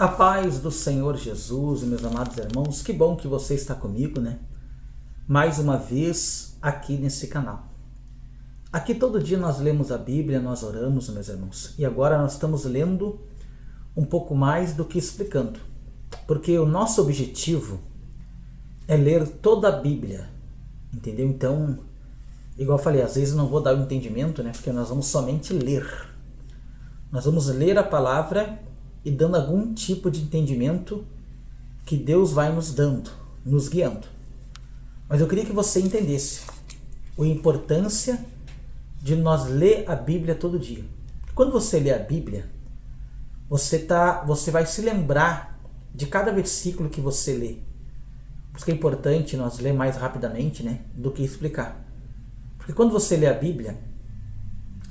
A paz do Senhor Jesus, meus amados irmãos, que bom que você está comigo, né? Mais uma vez aqui nesse canal. Aqui todo dia nós lemos a Bíblia, nós oramos, meus irmãos. E agora nós estamos lendo um pouco mais do que explicando. Porque o nosso objetivo é ler toda a Bíblia, entendeu? Então, igual eu falei, às vezes não vou dar o entendimento, né? Porque nós vamos somente ler. Nós vamos ler a palavra e dando algum tipo de entendimento que Deus vai nos dando, nos guiando. Mas eu queria que você entendesse a importância de nós ler a Bíblia todo dia. Quando você lê a Bíblia, você vai se lembrar de cada versículo que você lê. Por isso que é importante nós ler mais rapidamente, né, do que explicar. Porque quando você lê a Bíblia,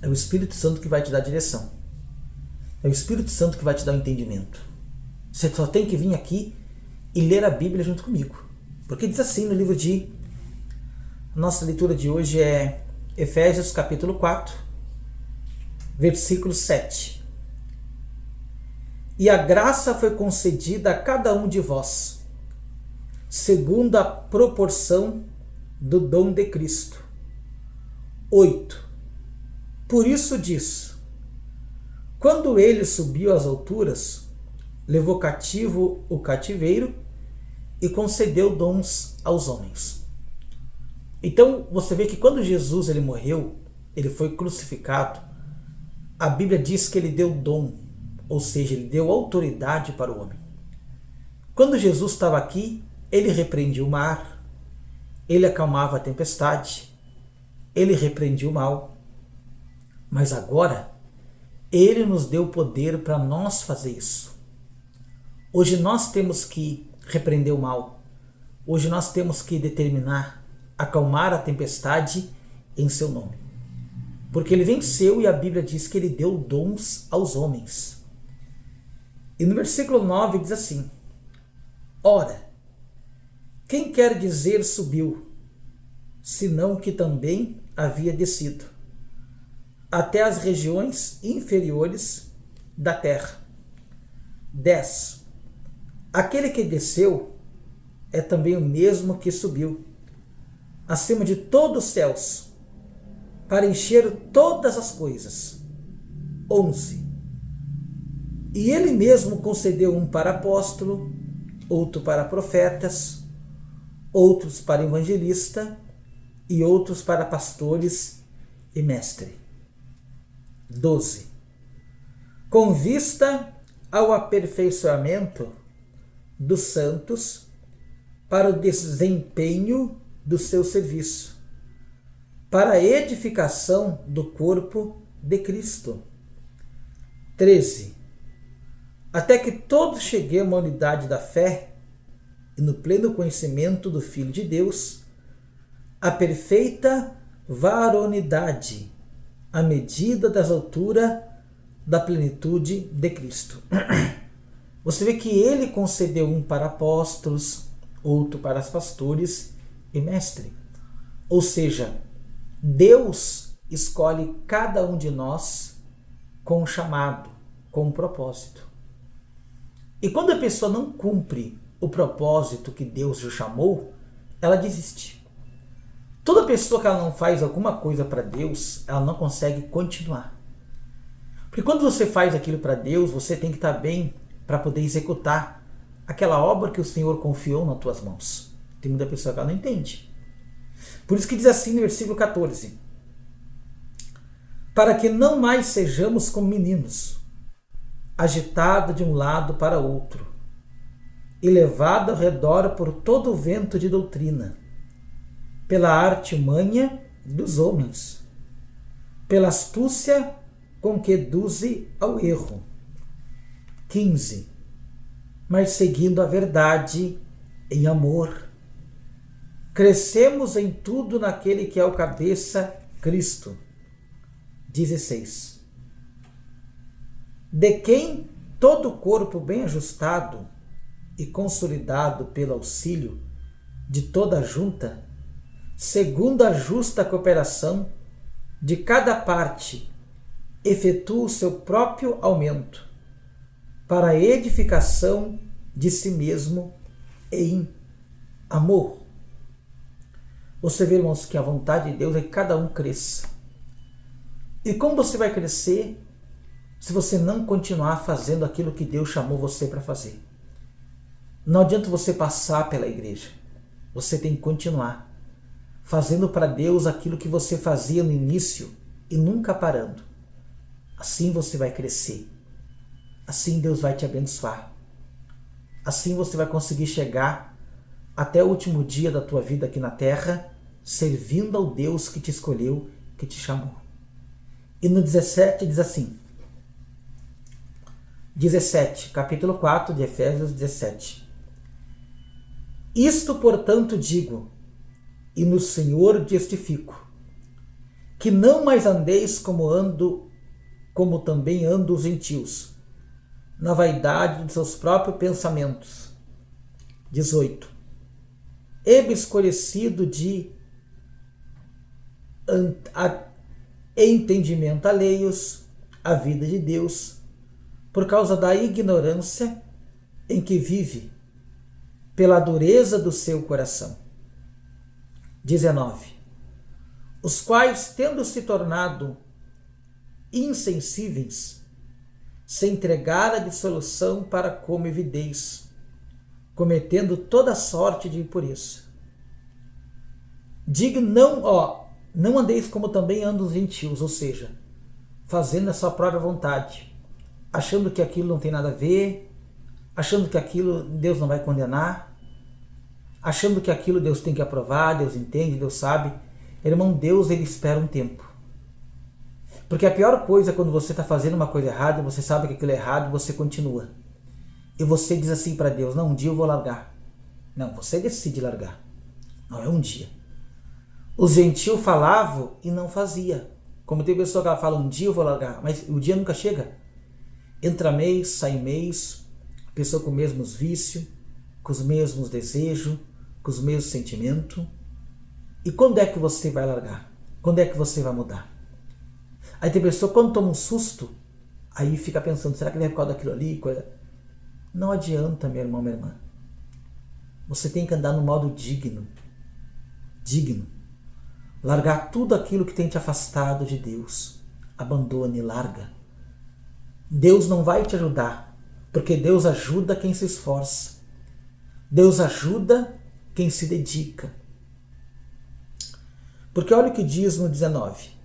é o Espírito Santo que vai te dar direção. É o Espírito Santo que vai te dar o entendimento. Você só tem que vir aqui e ler a Bíblia junto comigo. Porque diz assim no livro de... Nossa leitura de hoje é Efésios capítulo 4, versículo 7. E a graça foi concedida a cada um de vós, segundo a proporção do dom de Cristo. 8. Por isso diz: quando ele subiu às alturas, levou cativo o cativeiro e concedeu dons aos homens. Então você vê que quando Jesus ele morreu, ele foi crucificado, a Bíblia diz que ele deu dom, ou seja, ele deu autoridade para o homem. Quando Jesus estava aqui, ele repreendia o mar, ele acalmava a tempestade, ele repreendia o mal. Mas agora, ele nos deu poder para nós fazer isso. Hoje nós temos que repreender o mal. Hoje nós temos que determinar, acalmar a tempestade em seu nome. Porque ele venceu e a Bíblia diz que ele deu dons aos homens. E no versículo 9 diz assim: ora, quem quer dizer subiu, senão que também havia descido até as regiões inferiores da terra. 10. Aquele que desceu é também o mesmo que subiu acima de todos os céus, para encher todas as coisas. 11. E ele mesmo concedeu um para apóstolo, outro para profetas, outros para evangelista e outros para pastores e mestre. 12. Com vista ao aperfeiçoamento dos santos para o desempenho do seu serviço, para a edificação do corpo de Cristo. 13. Até que todos cheguemos à unidade da fé e no pleno conhecimento do Filho de Deus, a perfeita varonidade, à medida das alturas da plenitude de Cristo. Você vê que ele concedeu um para apóstolos, outro para pastores e mestre. Ou seja, Deus escolhe cada um de nós com um chamado, com um propósito. E quando a pessoa não cumpre o propósito que Deus lhe chamou, ela desiste. Toda pessoa que ela não faz alguma coisa para Deus, ela não consegue continuar. Porque quando você faz aquilo para Deus, você tem que estar bem para poder executar aquela obra que o Senhor confiou nas tuas mãos. Tem muita pessoa que ela não entende. Por isso que diz assim no versículo 14: para que não mais sejamos como meninos, agitados de um lado para outro, e levados ao redor por todo o vento de doutrina, pela artimanha dos homens, pela astúcia com que induze ao erro. 15. Mas seguindo a verdade em amor, crescemos em tudo naquele que é o cabeça, Cristo. 16. De quem todo o corpo bem ajustado e consolidado pelo auxílio de toda a junta, segundo a justa cooperação de cada parte, efetua o seu próprio aumento para a edificação de si mesmo em amor. Você vê, irmãos, que a vontade de Deus é que cada um cresça. E como você vai crescer se você não continuar fazendo aquilo que Deus chamou você para fazer? Não adianta você passar pela igreja. Você tem que continuar fazendo para Deus aquilo que você fazia no início e nunca parando. Assim você vai crescer. Assim Deus vai te abençoar. Assim você vai conseguir chegar até o último dia da tua vida aqui na terra, servindo ao Deus que te escolheu, que te chamou. E no 17 diz assim, 17, capítulo 4 de Efésios 17. Isto, portanto, digo, e no Senhor testifico, que não mais andeis como também andam os gentios, na vaidade de seus próprios pensamentos. 18. Escurecido de entendimento alheios à vida de Deus, por causa da ignorância em que vive, pela dureza do seu coração. 19. Os quais, tendo se tornado insensíveis, se entregaram à dissolução para como evidez, cometendo toda sorte de impureza. Digo, não andeis como também andam os gentios, ou seja, fazendo a sua própria vontade, achando que aquilo não tem nada a ver, achando que aquilo Deus não vai condenar, achando que aquilo Deus tem que aprovar, Deus entende, Deus sabe. Irmão, Deus ele espera um tempo. Porque a pior coisa é quando você está fazendo uma coisa errada, você sabe que aquilo é errado e você continua. E você diz assim para Deus, não, um dia eu vou largar. Não, você decide largar. Não é um dia. Os gentios falavam e não fazia. Como tem pessoa que ela fala, um dia eu vou largar, mas o dia nunca chega. Entra mês, sai mês, pessoa com os mesmos vícios, com os mesmos desejos, com os mesmos sentimentos. E quando é que você vai largar? Quando é que você vai mudar? Aí tem pessoa, quando toma um susto, aí fica pensando, será que ele é por causa daquilo ali? Coisa... Não adianta, meu irmão, minha irmã. Você tem que andar no modo digno. Digno. Largar tudo aquilo que tem te afastado de Deus. Abandone, larga. Deus não vai te ajudar, porque Deus ajuda quem se esforça. Deus ajuda quem se dedica. Porque olha o que diz no 19.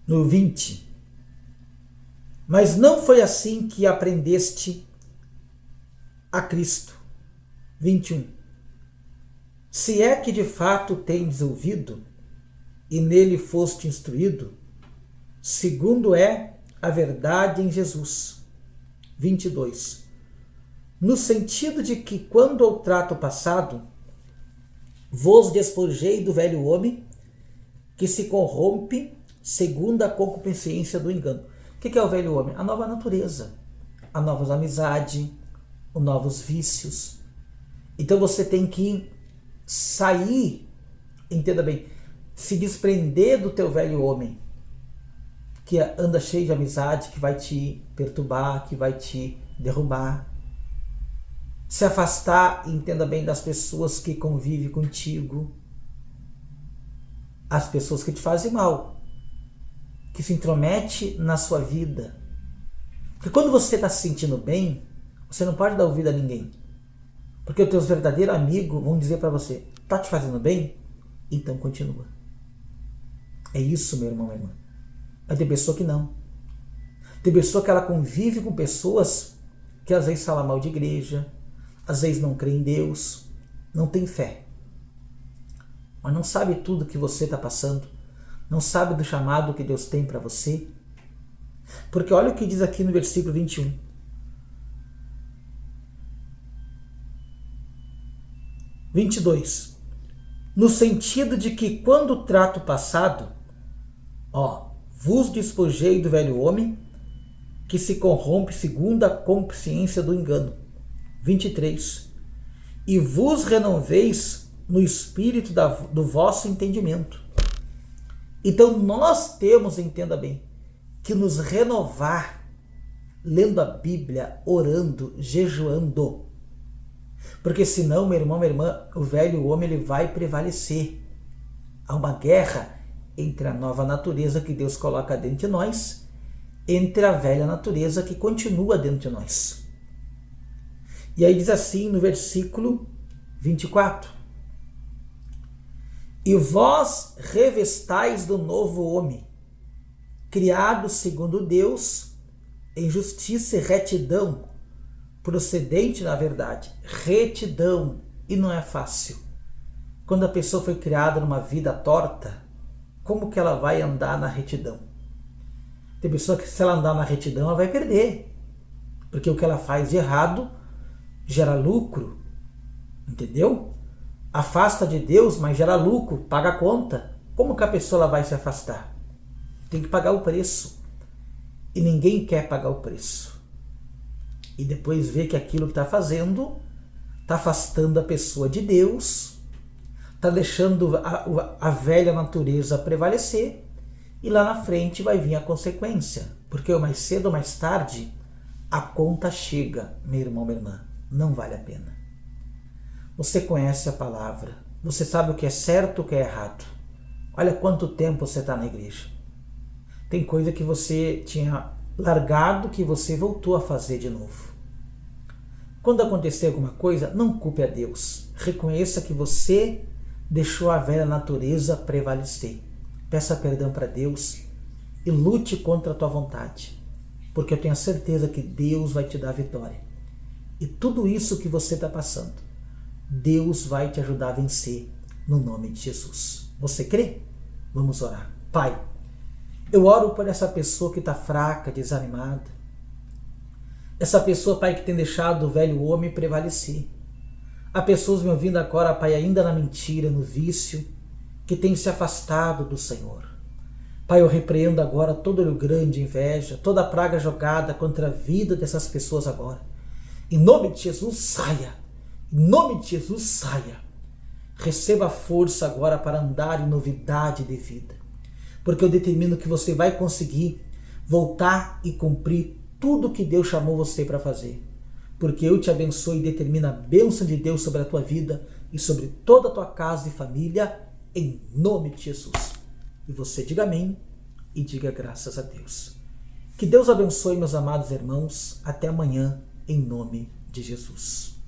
No 20. Mas não foi assim que aprendeste a Cristo. 21. Se é que de fato tendes ouvido e nele foste instruído, segundo é a verdade em Jesus. 22. No sentido de que, quando ao trato passado, vos despojei do velho homem, que se corrompe segundo a concupiscência do engano. O que é o velho homem? A nova natureza, a nova amizade, os novos vícios. Então você tem que sair, entenda bem, se desprender do teu velho homem, que anda cheio de amizade, que vai te perturbar, que vai te derrubar. Se afastar, entenda bem, das pessoas que convivem contigo, as pessoas que te fazem mal, que se intromete na sua vida. Porque quando você está se sentindo bem, você não pode dar ouvido a ninguém. Porque os teus verdadeiros amigos vão dizer para você, tá te fazendo bem? Então continua. É isso, meu irmão, minha irmã. Mas tem pessoa que não. Tem pessoa que ela convive com pessoas que às vezes falam mal de igreja, às vezes não crê em Deus, não tem fé. Mas não sabe tudo que você está passando, não sabe do chamado que Deus tem para você. Porque olha o que diz aqui no versículo 21. « 22. No sentido de que, quando o trato passado, vos despojei do velho homem, que se corrompe segundo a consciência do engano. 23. E vos renoveis no espírito do vosso entendimento. Então nós temos, entenda bem, que nos renovar lendo a Bíblia, orando, jejuando. Porque senão, meu irmão, minha irmã, o velho homem ele vai prevalecer. Há uma guerra entre a nova natureza que Deus coloca dentro de nós, entre a velha natureza que continua dentro de nós. E aí diz assim no versículo 24: E vós revestais do novo homem, criado segundo Deus, em justiça e retidão, procedente na verdade. Retidão, e não é fácil. Quando a pessoa foi criada numa vida torta, como que ela vai andar na retidão? Tem pessoa que se ela andar na retidão, ela vai perder. Porque o que ela faz de errado gera lucro. Entendeu? Afasta de Deus, mas gera lucro, paga a conta. Como que a pessoa ela vai se afastar? Tem que pagar o preço. E ninguém quer pagar o preço. E depois vê que aquilo que está fazendo está afastando a pessoa de Deus, está deixando a velha natureza prevalecer, e lá na frente vai vir a consequência. Porque mais cedo ou mais tarde, a conta chega, meu irmão, minha irmã. Não vale a pena. Você conhece a palavra, você sabe o que é certo e o que é errado. Olha quanto tempo você está na igreja. Tem coisa que você tinha largado que você voltou a fazer de novo. Quando acontecer alguma coisa, não culpe a Deus. Reconheça que você deixou a velha natureza prevalecer. Peça perdão para Deus e lute contra a tua vontade. Porque eu tenho a certeza que Deus vai te dar vitória. E tudo isso que você está passando, Deus vai te ajudar a vencer no nome de Jesus. Você crê? Vamos orar. Pai, eu oro por essa pessoa que está fraca, desanimada. Essa pessoa, Pai, que tem deixado o velho homem prevalecer. Há pessoas me ouvindo agora, Pai, ainda na mentira, no vício, que tem se afastado do Senhor. Pai, eu repreendo agora todo olho grande, inveja, toda praga jogada contra a vida dessas pessoas agora. Em nome de Jesus, saia. Em nome de Jesus, saia. Receba força agora para andar em novidade de vida. Porque eu determino que você vai conseguir voltar e cumprir tudo que Deus chamou você para fazer. Porque eu te abençoo e determino a bênção de Deus sobre a tua vida e sobre toda a tua casa e família, em nome de Jesus. E você diga amém e diga graças a Deus. Que Deus abençoe, meus amados irmãos. Até amanhã, em nome de Jesus.